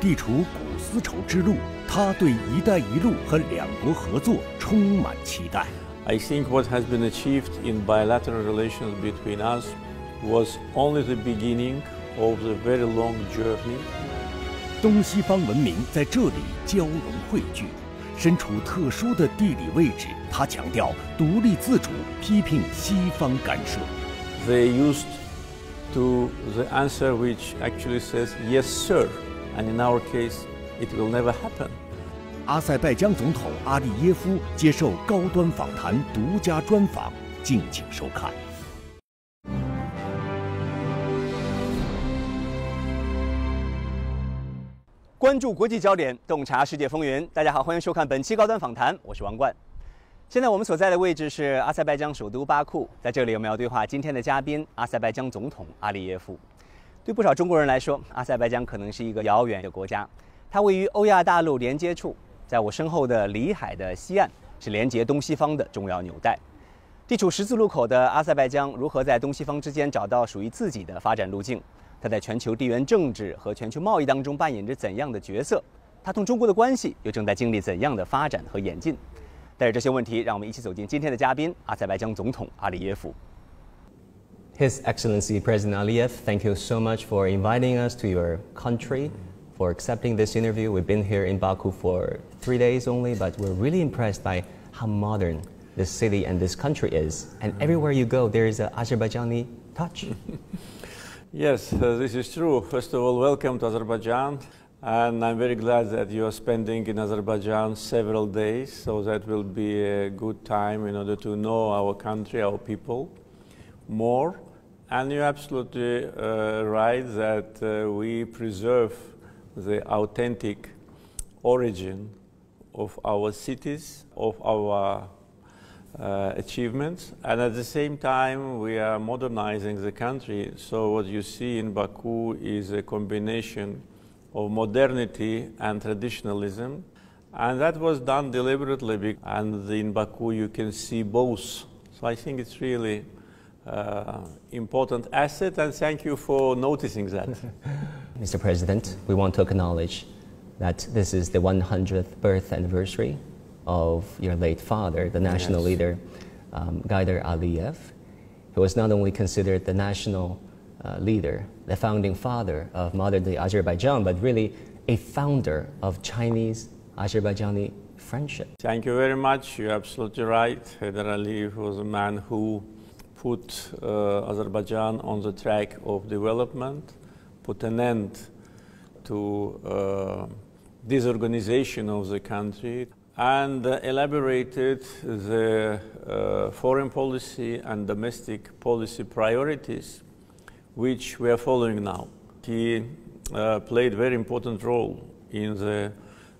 地处古丝绸之路，他对“一带一路”和两国合作充满期待。I think what has been achieved in bilateral relations between us was only the beginning of the very long journey. 东西方文明在这里交融汇聚，身处特殊的地理位置，他强调独立自主，批评西方干涉。They used to the answer which actually says yes, sir, and in our case, it will never happen. 阿塞拜疆总统阿利耶夫接受高端访谈独家专访，敬请收看。关注国际焦点，洞察世界风云。大家好，欢迎收看本期高端访谈，我是王冠。现在我们所在的位置是阿塞拜疆首都巴库，在这里我们要对话今天的嘉宾阿塞拜疆总统阿利耶夫。对不少中国人来说，阿塞拜疆可能是一个遥远的国家，它位于欧亚大陆连接处，在我身后的里海的西岸，是连接东西方的重要纽带。地处十字路口的阿塞拜疆如何在东西方之间找到属于自己的发展路径？它在全球地缘政治和全球贸易当中扮演着怎样的角色？它同中国的关系又正在经历怎样的发展和演进？带着这些问题，让我们一起走进今天的嘉宾——阿塞拜疆总统阿利耶夫。His Excellency President Aliyev, thank you so much for inviting us to your country, for accepting this interview. We've been here in Baku for 3 days only, but we're really impressed by how modern this city and this country is. And everywhere you go, there is an Azerbaijani touch. Yes, this is true. First of all, welcome to Azerbaijan. And I'm very glad that you are spending in Azerbaijan several days, so that will be a good time in order to know our country, our people more. And you're absolutely right that we preserve the authentic origin of our cities, of our achievements, and at the same time we are modernizing the country. So what you see in Baku is a combination of modernity and traditionalism, and that was done deliberately, and in Baku you can see both. So I think it's really important asset, and thank you for noticing that. Mr. President, we want to acknowledge that this is the 100th birth anniversary of your late father, the national leader, Gaidar Aliyev. He was not only considered the national leader, the founding father of modern-day Azerbaijan, but really a founder of Chinese-Azerbaijani friendship. Thank you very much. You're absolutely right. Gaidar Aliyev was a man who put Azerbaijan on the track of development, put an end to disorganization of the country, and elaborated the foreign policy and domestic policy priorities which we are following now. He played a very important role in the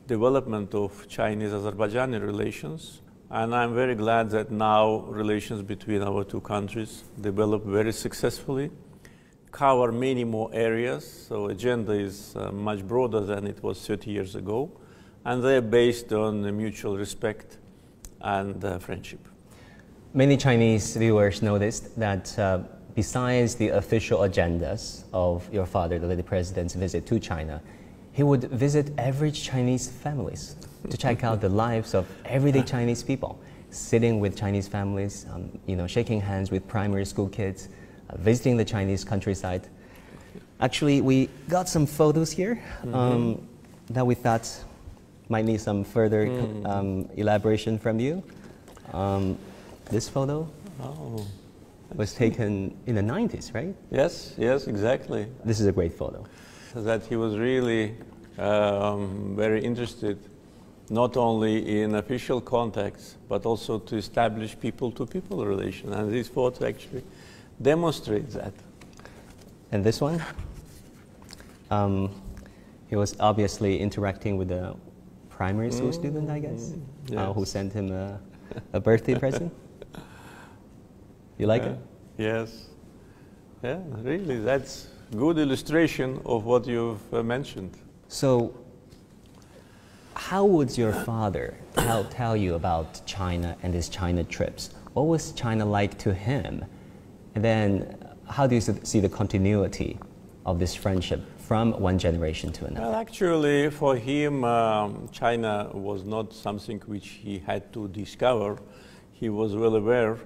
development of Chinese-Azerbaijani relations, and I'm very glad that now relations between our two countries develop very successfully, cover many more areas, so agenda is much broader than it was 30 years ago, and they're based on mutual respect and friendship. Many Chinese viewers noticed that besides the official agendas of your father, the late president's visit to China, he would visit average Chinese families to check out the lives of everyday Chinese people, sitting with Chinese families, shaking hands with primary school kids, visiting the Chinese countryside. Actually, we got some photos here that we thought might need some further elaboration from you. This photo was taken in the 90s, right? Yes, yes, exactly. This is a great photo. That he was really very interested not only in official contacts, but also to establish people-to-people relations. And this photo actually demonstrates that. And this one, he was obviously interacting with a primary school student, I guess, yes. Who sent him a birthday present. You like it? Yes. Yeah, really, that's good illustration of what you've mentioned. So, how would your father tell you about China and his China trips? What was China like to him? And then, how do you see the continuity of this friendship from one generation to another? Well, actually, for him, China was not something which he had to discover. He was well aware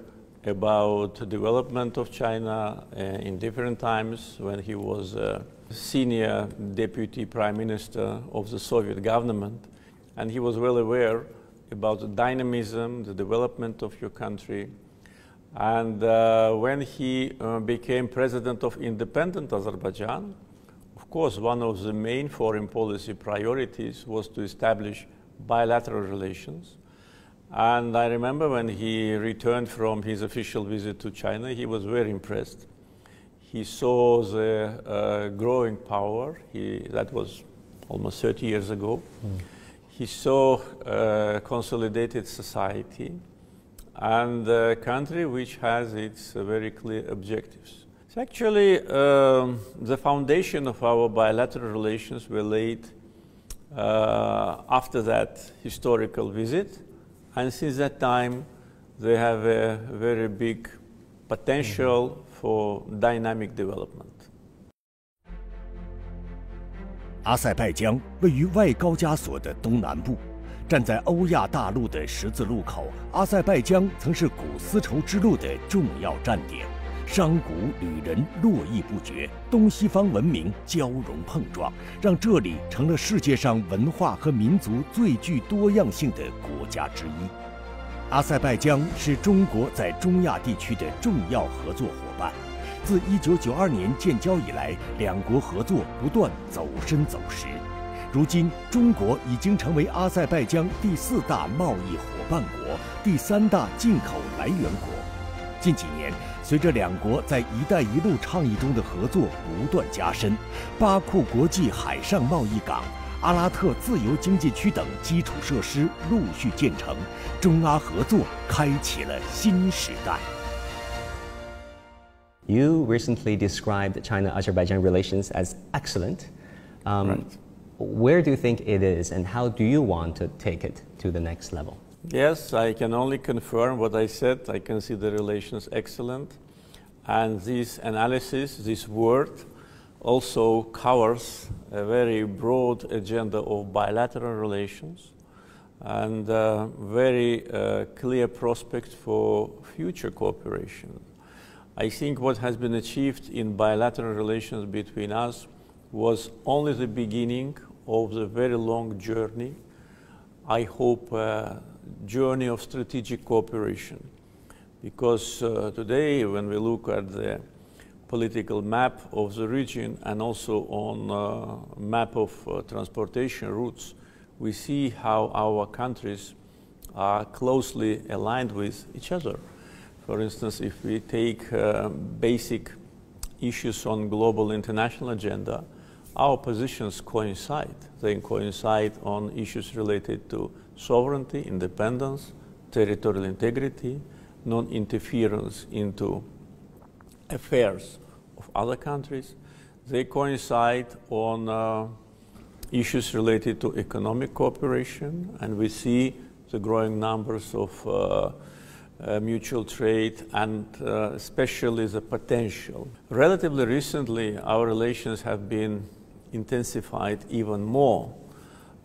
about the development of China in different times when he was senior deputy prime minister of the Soviet government. And he was well aware about the dynamism, the development of your country. And when he became president of independent Azerbaijan, of course, one of the main foreign policy priorities was to establish bilateral relations. And I remember when he returned from his official visit to China, he was very impressed. He saw the growing power. That was almost 30 years ago. He saw consolidated society and a country which has its very clear objectives. So actually, the foundation of our bilateral relations were laid after that historical visit. And since that time, they have a very big potential for dynamic development. 阿塞拜疆位于外高加索的东南部，站在欧亚大陆的十字路口。阿塞拜疆曾是古丝绸之路的重要站点，商贾旅人络绎不绝，东西方文明交融碰撞，让这里成了世界上文化和民族最具多样性的国家之一。阿塞拜疆是中国在中亚地区的重要合作伙伴。自1992年建交以来，两国合作不断走深走实。如今，中国已经成为阿塞拜疆第4大贸易伙伴国、第3大进口来源国。近几年，随着两国在“一带一路”倡议中的合作不断加深，巴库国际海上贸易港、阿拉特自由经济区等基础设施陆续建成，中阿合作开启了新时代。You recently described China-Azerbaijan relations as excellent. Right. Where do you think it is, and how do you want to take it to the next level? Yes, I can only confirm what I said. I consider relations excellent. And this analysis, this word, also covers a very broad agenda of bilateral relations and very clear prospects for future cooperation. I think what has been achieved in bilateral relations between us was only the beginning of the very long journey, I hope a journey of strategic cooperation. Because today, when we look at the political map of the region and also on map of transportation routes, we see how our countries are closely aligned with each other. For instance, if we take basic issues on global international agenda, our positions coincide. They coincide on issues related to sovereignty, independence, territorial integrity, non-interference into affairs of other countries. They coincide on issues related to economic cooperation, and we see the growing numbers of mutual trade and especially the potential. Relatively recently, our relations have been intensified even more.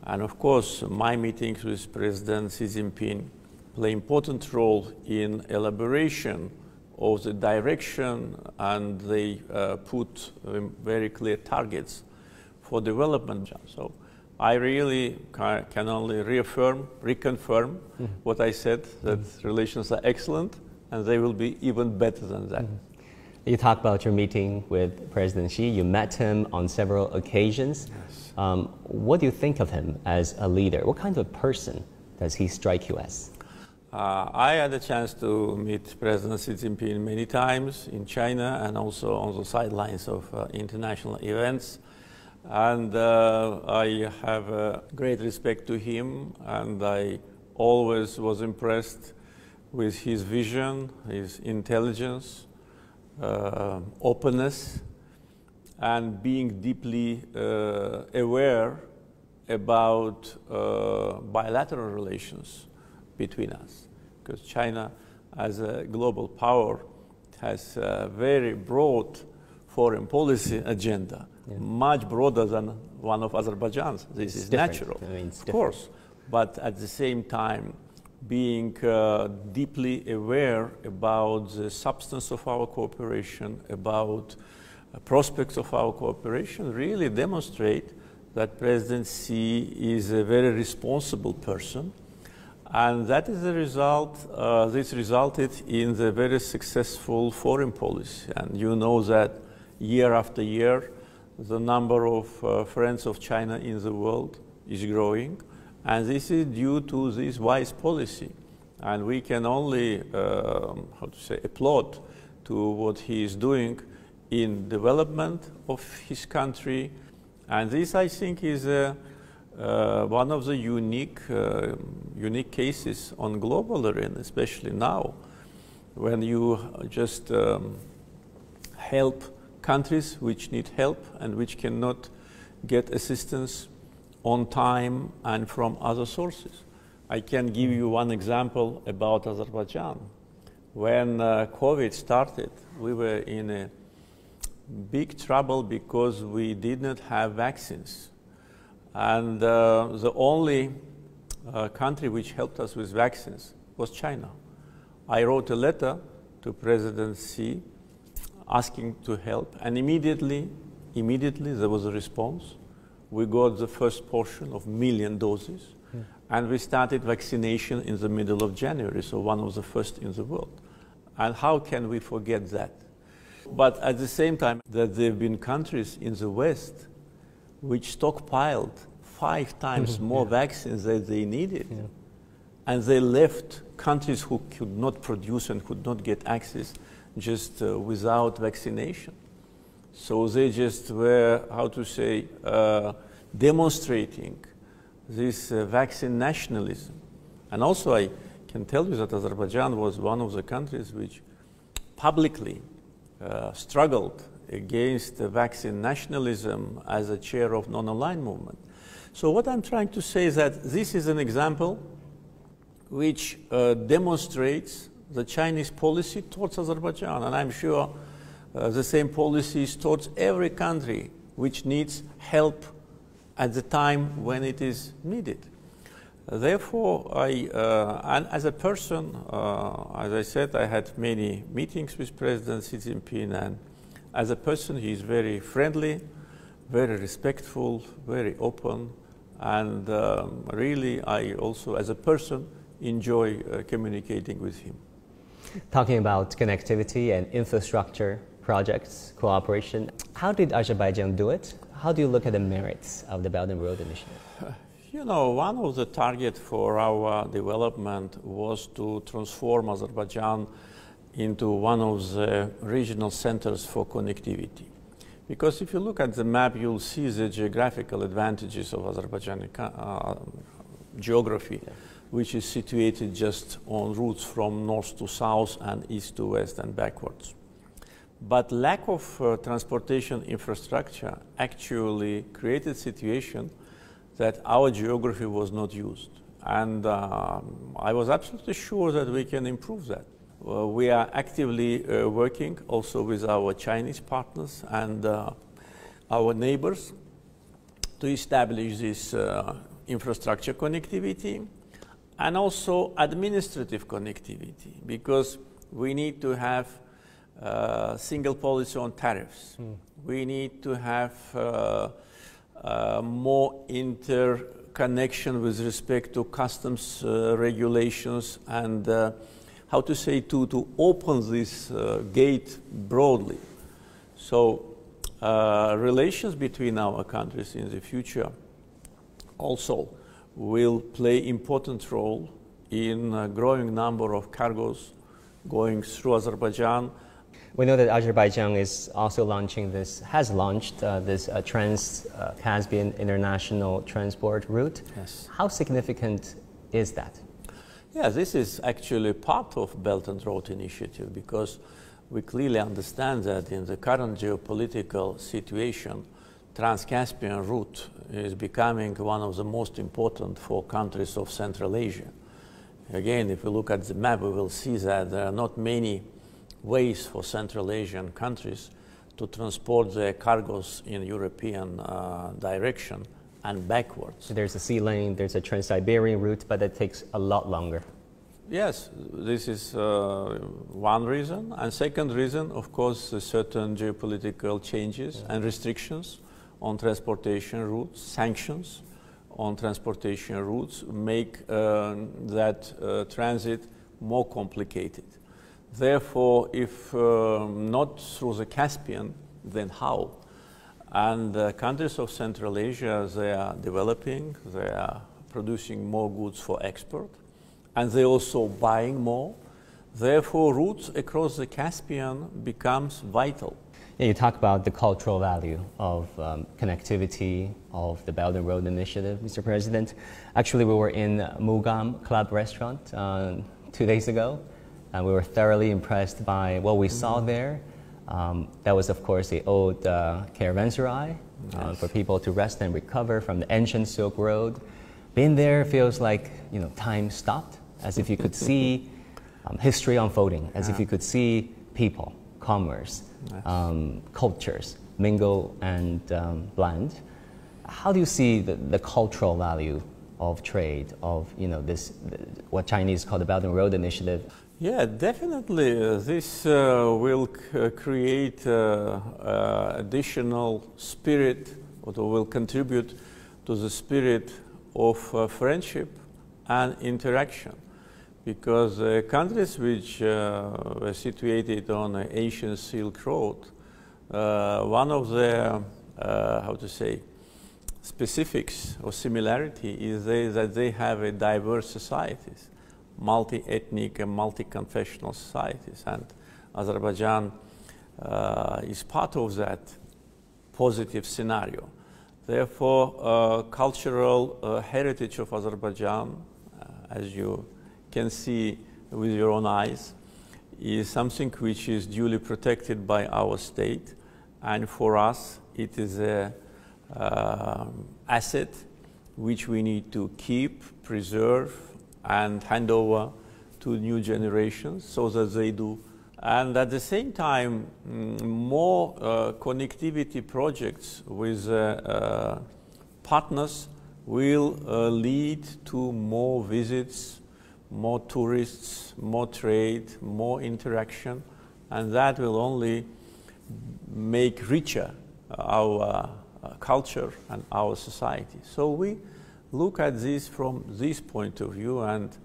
And of course, my meetings with President Xi Jinping play an important role in elaboration of the direction, and they put very clear targets for development. So I really can only reconfirm what I said, that relations are excellent, and they will be even better than that. You talked about your meeting with President Xi. You met him on several occasions. Yes. What do you think of him as a leader? What kind of a person does he strike you as? I had a chance to meet President Xi Jinping many times in China and also on the sidelines of international events. And I have great respect to him, and I always was impressed with his vision, his intelligence, openness, and being deeply aware about bilateral relations between us. Because China, as a global power, has a very broad foreign policy agenda, much broader than one of Azerbaijan's. This is natural, I mean, of course, but at the same time, being deeply aware about the substance of our cooperation, about prospects of our cooperation, really demonstrate that President Xi is a very responsible person. And that is the result, this resulted in the very successful foreign policy. And you know that year after year, the number of friends of China in the world is growing. And this is due to this wise policy. And we can only, applaud to what he is doing in development of his country. And this, I think, is one of the unique cases on global arena, especially now, when you just help countries which need help and which cannot get assistance on time and from other sources. I can give you one example about Azerbaijan. When COVID started, we were in a big trouble because we did not have vaccines. And the only country which helped us with vaccines was China. I wrote a letter to President Xi asking to help, and immediately there was a response. We got the first portion of 1 million doses, and we started vaccination in the middle of January, so one of the first in the world. And how can we forget that? But at the same time, that there have been countries in the West which stockpiled 5 times more vaccines than they needed. And they left countries who could not produce and could not get access just without vaccination. So they just were, demonstrating this vaccine nationalism. And also I can tell you that Azerbaijan was one of the countries which publicly struggled against the vaccine nationalism as a chair of non-aligned movement. So what I'm trying to say is that this is an example which demonstrates the Chinese policy towards Azerbaijan, and I'm sure the same policies towards every country which needs help at the time when it is needed. Therefore, and as a person, as I said, I had many meetings with President Xi Jinping, and as a person, he is very friendly, very respectful, very open, and really, I also, as a person, enjoy communicating with him. Talking about connectivity and infrastructure projects, cooperation, how did Azerbaijan do it? How do you look at the merits of the Belt and Road Initiative? You know, one of the targets for our development was to transform Azerbaijan into one of the regional centers for connectivity. Because if you look at the map, you'll see the geographical advantages of Azerbaijani geography, which is situated just on routes from north to south and east to west and backwards. But lack of transportation infrastructure actually created a situation that our geography was not used. And I was absolutely sure that we can improve that. We are actively working also with our Chinese partners and our neighbors to establish this infrastructure connectivity and also administrative connectivity, because we need to have single policy on tariffs. We need to have more interconnection with respect to customs regulations and to open this gate broadly. So relations between our countries in the future also will play important role in a growing number of cargoes going through Azerbaijan. We know that Azerbaijan is also launching has launched this Trans-Caspian international transport route. Yes. How significant is that? Yeah, this is actually part of Belt and Road Initiative, because we clearly understand that in the current geopolitical situation, Trans-Caspian route is becoming one of the most important for countries of Central Asia. Again, if we look at the map, we will see that there are not many ways for Central Asian countries to transport their cargoes in European direction and backwards. So there's a sea lane, there's a Trans-Siberian route, but that takes a lot longer. Yes, this is one reason. And second reason, of course, certain geopolitical changes and restrictions on transportation routes, sanctions on transportation routes make that transit more complicated. Therefore, if not through the Caspian, then how? And the countries of Central Asia, they are developing, they are producing more goods for export, and they're also buying more. Therefore, routes across the Caspian becomes vital. Yeah, you talk about the cultural value of connectivity of the Belt and Road Initiative, Mr. President. Actually, we were in Mugam Club restaurant 2 days ago, and we were thoroughly impressed by what we saw there. That was, of course, the old caravanserai for people to rest and recover from the ancient Silk Road. Being there feels like, you know, time stopped, as if you could see history unfolding, as if you could see people, commerce, cultures mingle and blend. How do you see the cultural value of trade, of, you know, this, what Chinese call the Belt and Road Initiative? Yeah, definitely. This will create additional spirit, or will contribute to the spirit of friendship and interaction. Because countries which were situated on the Asian Silk Road, one of their, how to say, specifics or similarity is that they have a diverse societies, multi-ethnic and multi-confessional societies, and Azerbaijan is part of that positive scenario. Therefore, cultural heritage of Azerbaijan, as you can see with your own eyes, is something which is duly protected by our state, and for us it is an asset which we need to keep, preserve, and hand over to new generations so that they do. And at the same time, more connectivity projects with partners will lead to more visits, more tourists, more trade, more interaction, and that will only make richer our culture and our society. So we look at this from this point of view, and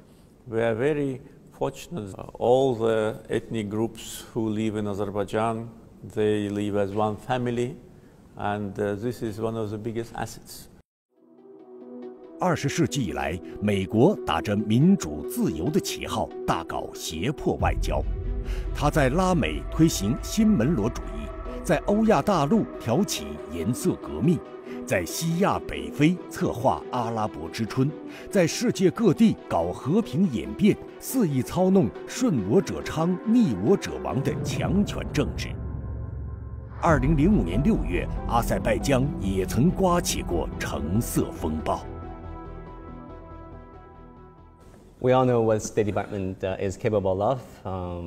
we are very fortunate. All the ethnic groups who live in Azerbaijan, they live as one family, and this is one of the biggest assets. 20世纪以来，美国打着民主自由的旗号，大搞胁迫外交。他在拉美推行新门罗主义，在欧亚大陆挑起颜色革命，在西亚北非策划阿拉伯之春，在世界各地搞和平演变，肆意操弄顺我者昌、逆我者亡的强权政治。2005年6月，阿塞拜疆也曾刮起过橙色风暴。 We all know what State Department is capable of,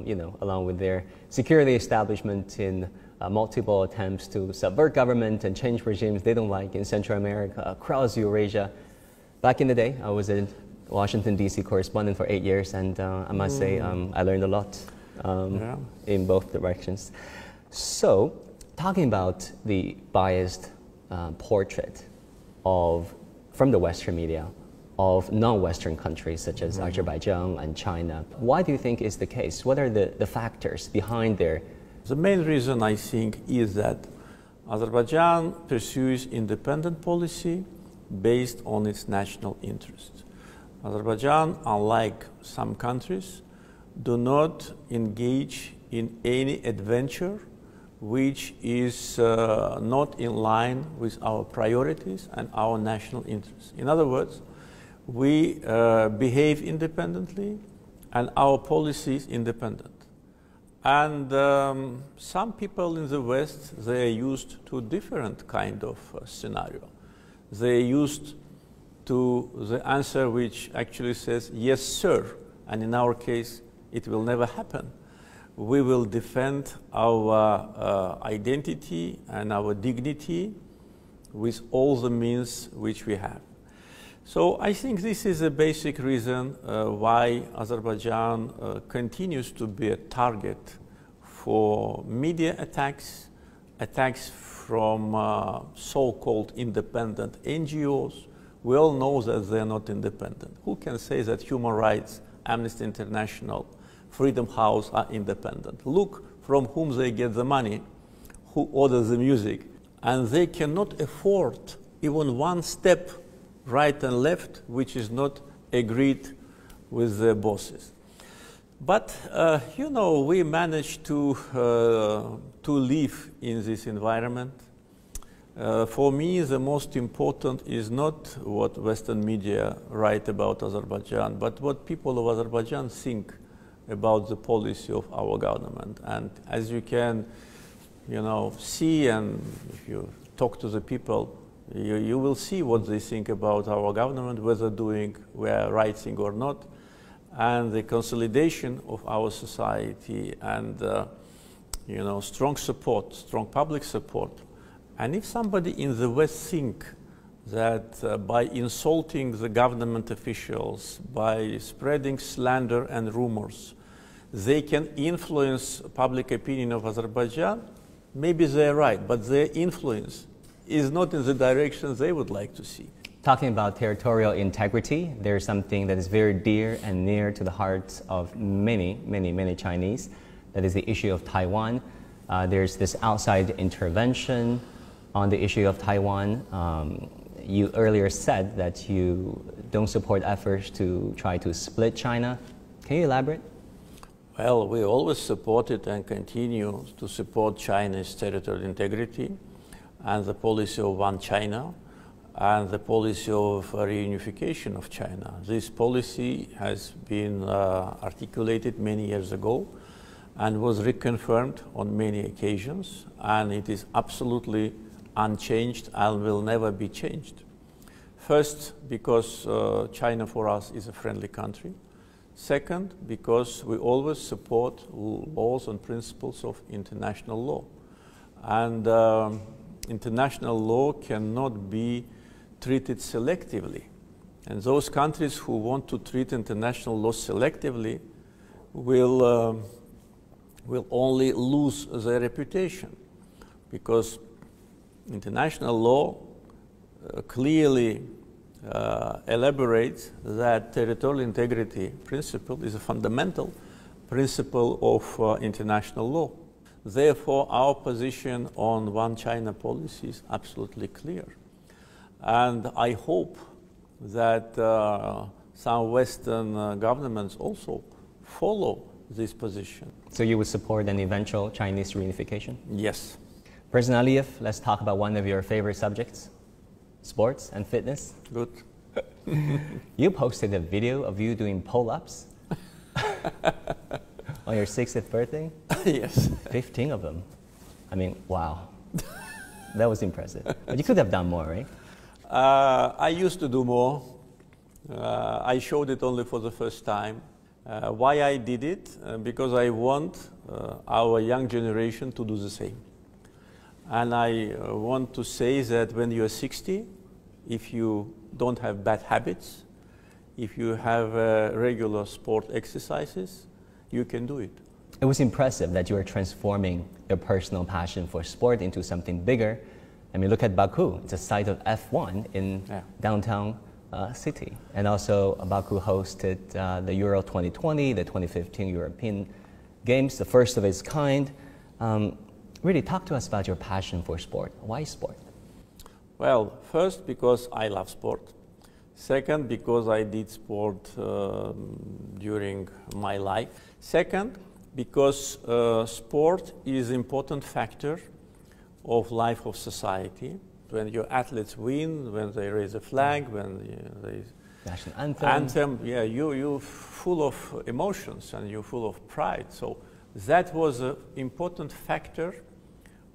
you know, along with their security establishment in multiple attempts to subvert government and change regimes they don't like in Central America, across Eurasia. Back in the day, I was a Washington, D.C. correspondent for 8 years, and I must say I learned a lot in both directions. So, talking about the biased portrait from the Western media, of non-Western countries such as Azerbaijan and China. Why do you think is the case? What are the factors behind their? The main reason, I think, is that Azerbaijan pursues independent policy based on its national interest. Azerbaijan, unlike some countries, do not engage in any adventure which is not in line with our priorities and our national interests. In other words, we behave independently, and our policy is independent. And some people in the West, they are used to different kind of scenario. They are used to the answer which actually says, yes, sir, and in our case, it will never happen. we will defend our identity and our dignity with all the means which we have. So I think this is a basic reason why Azerbaijan continues to be a target for media attacks, attacks from so-called independent NGOs. We all know that they are not independent. Who can say that human rights, Amnesty International, Freedom House are independent? Look from whom they get the money, who orders the music, and they cannot afford even one step right and left which is not agreed with their bosses. But you know, we managed to live in this environment. For me, the most important is not what Western media write about Azerbaijan, but what people of Azerbaijan think about the policy of our government. And as you can, you know, see, and if you talk to the people, you will see what they think about our government, whether we are right thing or not, and the consolidation of our society, and you know, strong support, strong public support. And if somebody in the West think that by insulting the government officials, by spreading slander and rumors, they can influence public opinion of Azerbaijan, maybe they're right, but their influence is not in the direction they would like to see. Talking about territorial integrity, there's something that is very dear and near to the hearts of many Chinese. That is the issue of Taiwan. There's this outside intervention on the issue of Taiwan. You earlier said that you don't support efforts to try to split China. Can you elaborate? Well, we always supported and continue to support China's territorial integrity and the policy of one China and the policy of reunification of China. This policy has been articulated many years ago and was reconfirmed on many occasions, and it is absolutely unchanged and will never be changed. First, because China for us is a friendly country. Second, because we always support laws and principles of international law. And international law cannot be treated selectively. And those countries who want to treat international law selectively will only lose their reputation, because international law clearly elaborates that territorial integrity principle is a fundamental principle of international law. Therefore, our position on one China policy is absolutely clear. And I hope that some Western governments also follow this position. So you would support an eventual Chinese reunification? Yes. President Aliyev, let's talk about one of your favorite subjects, sports and fitness. Good. You posted a video of you doing pull-ups on your 60th birthday? Yes. 15 of them. I mean, wow. That was impressive. But you could have done more, right? I used to do more. I showed it only for the first time. Why I did it? Because I want our young generation to do the same. And I want to say that when you're 60, if you don't have bad habits, if you have regular sport exercises, you can do it. It was impressive that you are transforming your personal passion for sport into something bigger. I mean, look at Baku. It's a site of F1 in downtown city. And also Baku hosted the Euro 2020, the 2015 European Games, the first of its kind. Really, talk to us about your passion for sport. Why sport? Well, first, because I love sport. Second, because I did sport during my life. Second, because sport is an important factor of life of society. When your athletes win, when they raise a flag, when they national anthem. Yeah, you're full of emotions and you're full of pride. So that was an important factor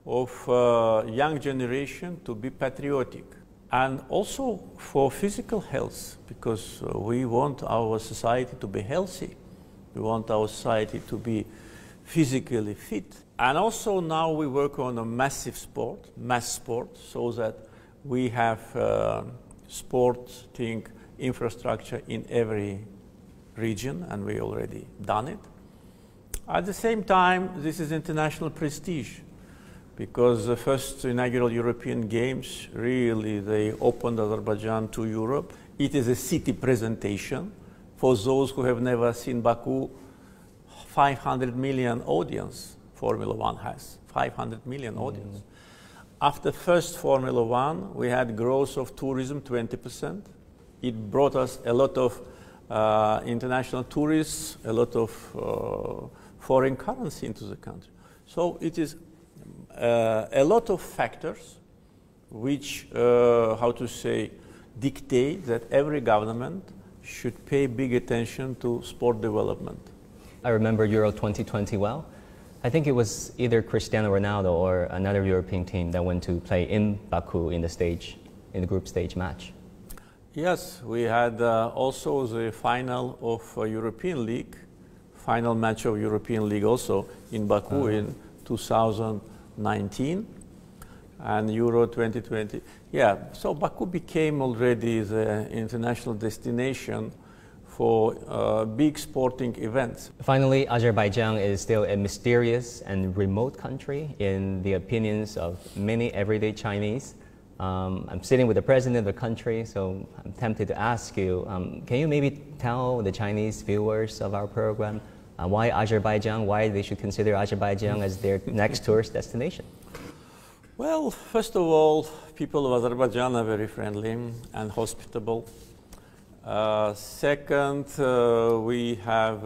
of young generation to be patriotic. And also for physical health, because we want our society to be healthy. We want our society to be physically fit. And also now we work on a massive sport, mass sport, so that we have sporting infrastructure in every region, and we already done it. At the same time, this is international prestige, because the first inaugural European Games, really, they opened Azerbaijan to Europe. It is a city presentation. For those who have never seen Baku, 500 million audience Formula One has, 500 million audience. After first Formula One, we had growth of tourism 20%. It brought us a lot of international tourists, a lot of foreign currency into the country. So it is a lot of factors which, dictate that every government should pay big attention to sport development. I remember Euro 2020 well. I think it was either Cristiano Ronaldo or another European team that went to play in Baku in the group stage match. Yes, we had also the final of European League, final match of European League also in Baku in 2019 and Euro 2020. Yeah, so Baku became already the international destination for big sporting events. Finally, Azerbaijan is still a mysterious and remote country in the opinions of many everyday Chinese. I'm sitting with the president of the country, so I'm tempted to ask you, can you maybe tell the Chinese viewers of our program why Azerbaijan, why they should consider Azerbaijan as their next tourist destination? Well, first of all, people of Azerbaijan are very friendly and hospitable. Second, we have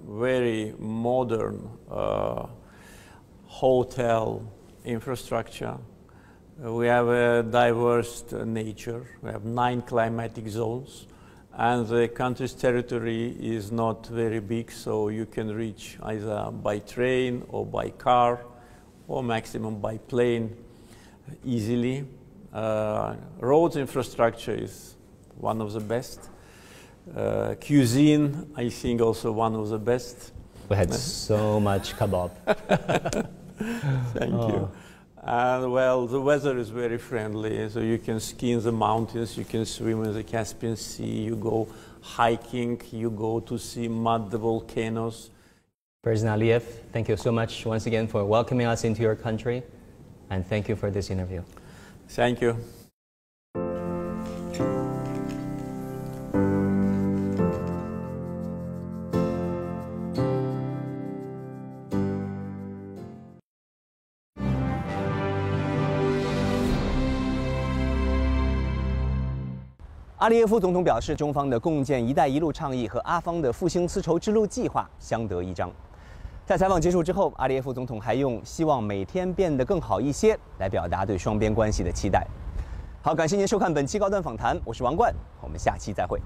very modern hotel infrastructure. We have a diverse nature. We have 9 climatic zones, and the country's territory is not very big, so you can reach either by train or by car or maximum by plane easily. Roads infrastructure is one of the best. Cuisine, I think, also one of the best. We had so much kebab. Thank you. And well, the weather is very friendly, so you can ski in the mountains, you can swim in the Caspian Sea, you go hiking, you go to see mud volcanoes. President Aliyev, thank you so much once again for welcoming us into your country, and thank you for this interview. Thank you.阿利耶夫总统表示，中方的共建“一带一路”倡议和阿方的复兴丝绸之路计划相得益彰。在采访结束之后，阿利耶夫总统还用“希望每天变得更好一些”来表达对双边关系的期待。好，感谢您收看本期高端访谈，我是王冠，我们下期再会。